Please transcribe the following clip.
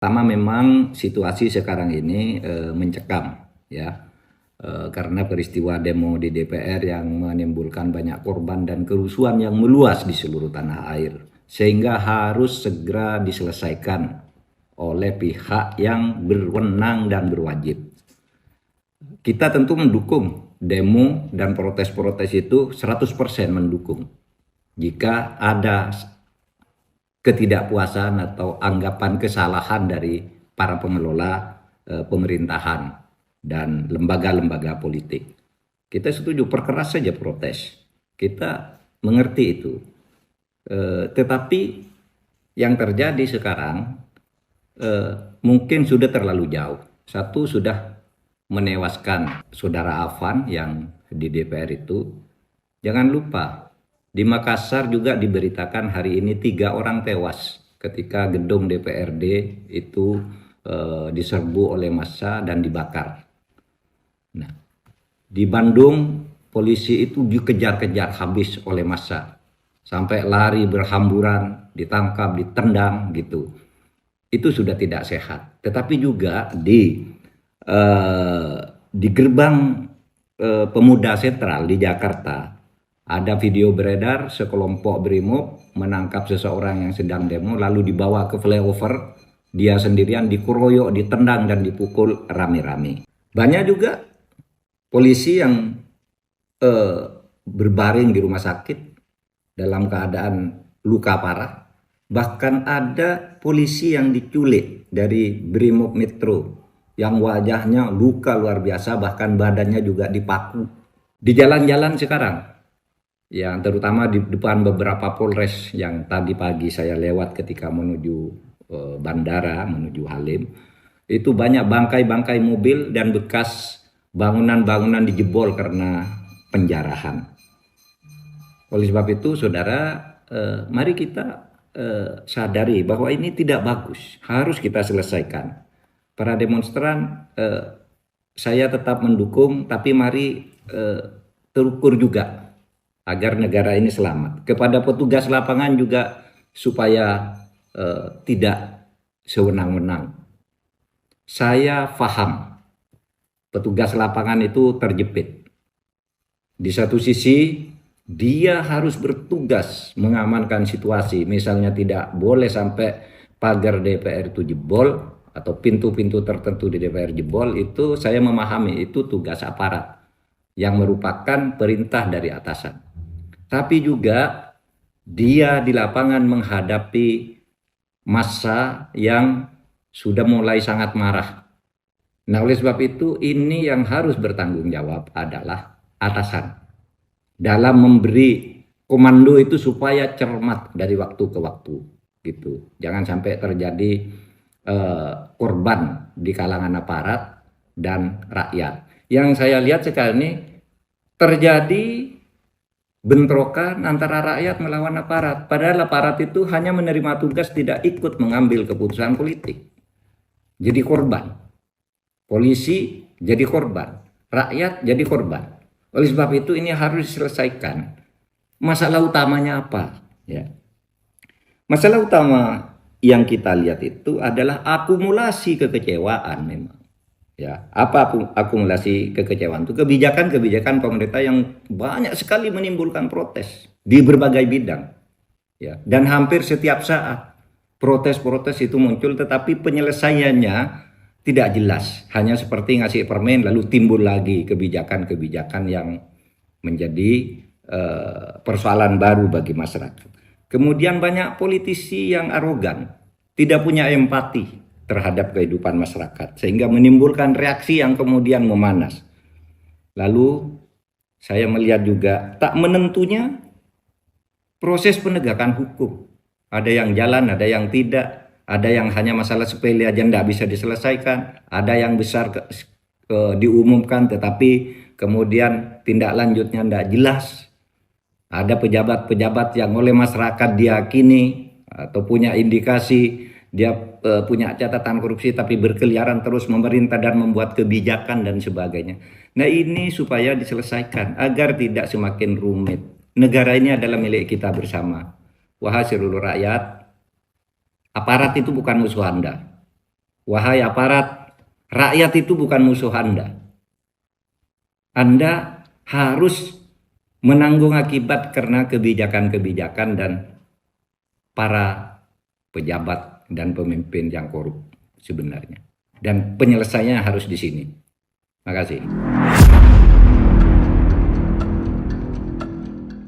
Pertama memang situasi sekarang ini mencekam ya, karena peristiwa demo di DPR yang menimbulkan banyak korban dan kerusuhan yang meluas di seluruh tanah air, sehingga harus segera diselesaikan oleh pihak yang berwenang dan berwajib. Kita tentu mendukung demo dan protes-protes itu 100% mendukung. Jika ada ketidakpuasan atau anggapan kesalahan dari para pengelola pemerintahan dan lembaga-lembaga politik, kita setuju, perkeras saja protes. Kita mengerti itu. Tetapi yang terjadi sekarang mungkin sudah terlalu jauh. Satu, sudah menewaskan saudara Afan yang di DPR itu. Jangan lupa, di Makassar juga diberitakan hari ini 3 orang tewas ketika gedung DPRD itu diserbu oleh massa dan dibakar. Nah, di Bandung polisi itu dikejar-kejar habis oleh massa, sampai lari berhamburan, ditangkap, ditendang gitu. Itu sudah tidak sehat. Tetapi juga di gerbang Pemuda Sentral di Jakarta ada video beredar sekelompok brimob menangkap seseorang yang sedang demo, lalu dibawa ke flyover, dia sendirian dikeroyok, ditendang dan dipukul rame-rame. Banyak juga polisi yang berbaring di rumah sakit dalam keadaan luka parah. Bahkan ada polisi yang diculik dari Brimob Metro yang wajahnya luka luar biasa, bahkan badannya juga dipaku. Di jalan-jalan sekarang, yang terutama di depan beberapa polres yang tadi pagi saya lewat ketika menuju bandara, menuju Halim, itu banyak bangkai-bangkai mobil dan bekas bangunan-bangunan dijebol karena penjarahan. Oleh sebab itu, saudara, mari kita sadari bahwa ini tidak bagus, harus kita selesaikan. Para demonstran, saya tetap mendukung, tapi mari terukur juga agar negara ini selamat. Kepada petugas lapangan juga supaya tidak sewenang-wenang. Saya paham petugas lapangan itu terjepit. Di satu sisi dia harus bertugas mengamankan situasi, misalnya tidak boleh sampai pagar DPR itu jebol atau pintu-pintu tertentu di DPR jebol. Itu saya memahami, itu tugas aparat yang merupakan perintah dari atasan. Tapi juga dia di lapangan menghadapi massa yang sudah mulai sangat marah. Nah, oleh sebab itu ini yang harus bertanggung jawab adalah atasan dalam memberi komando itu supaya cermat dari waktu ke waktu gitu. Jangan sampai terjadi korban di kalangan aparat dan rakyat. Yang saya lihat sekarang ini terjadi bentrokan antara rakyat melawan aparat. Padahal aparat itu hanya menerima tugas, tidak ikut mengambil keputusan politik. Jadi korban. Polisi jadi korban. Rakyat jadi korban. Oleh sebab itu ini harus diselesaikan. Masalah utamanya apa? Ya. Masalah utama yang kita lihat itu adalah akumulasi kekecewaan memang. Ya, apa akumulasi kekecewaan itu? Kebijakan-kebijakan pemerintah yang banyak sekali menimbulkan protes di berbagai bidang. Ya, dan hampir setiap saat protes-protes itu muncul, tetapi penyelesaiannya tidak jelas. Hanya seperti ngasih permen lalu timbul lagi kebijakan-kebijakan yang menjadi persoalan baru bagi masyarakat. Kemudian banyak politisi yang arogan, tidak punya empati terhadap kehidupan masyarakat, sehingga menimbulkan reaksi yang kemudian memanas. Lalu saya melihat juga tak menentunya proses penegakan hukum. Ada yang jalan, ada yang tidak, ada yang hanya masalah sepele aja tidak bisa diselesaikan, ada yang besar diumumkan tetapi kemudian tindak lanjutnya tidak jelas. Ada pejabat-pejabat yang oleh masyarakat diyakini atau punya indikasi dia punya catatan korupsi, tapi berkeliaran terus memerintah dan membuat kebijakan dan sebagainya. Nah, ini supaya diselesaikan agar tidak semakin rumit. Negara ini adalah milik kita bersama. Wahai seluruh rakyat, aparat itu bukan musuh Anda. wahai aparat, rakyat itu bukan musuh Anda. Anda harus menanggung akibat karena kebijakan-kebijakan dan para pejabat dan pemimpin yang korup sebenarnya. Dan penyelesaiannya harus di sini. Terima kasih.